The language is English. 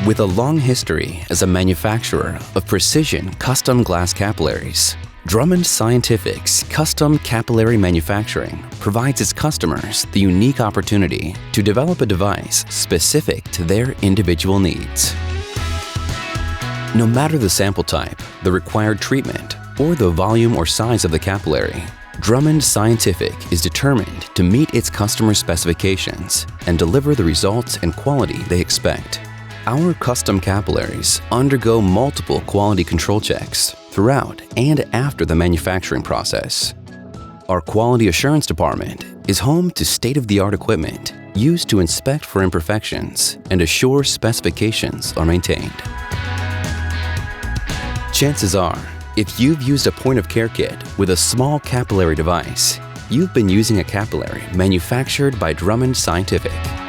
With a long history as a manufacturer of precision custom glass capillaries, Drummond Scientific's Custom Capillary Manufacturing provides its customers the unique opportunity to develop a device specific to their individual needs. No matter the sample type, the required treatment, or the volume or size of the capillary, Drummond Scientific is determined to meet its customer specifications and deliver the results and quality they expect. Our custom capillaries undergo multiple quality control checks throughout and after the manufacturing process. Our quality assurance department is home to state-of-the-art equipment used to inspect for imperfections and assure specifications are maintained. Chances are, if you've used a point-of-care kit with a small capillary device, you've been using a capillary manufactured by Drummond Scientific.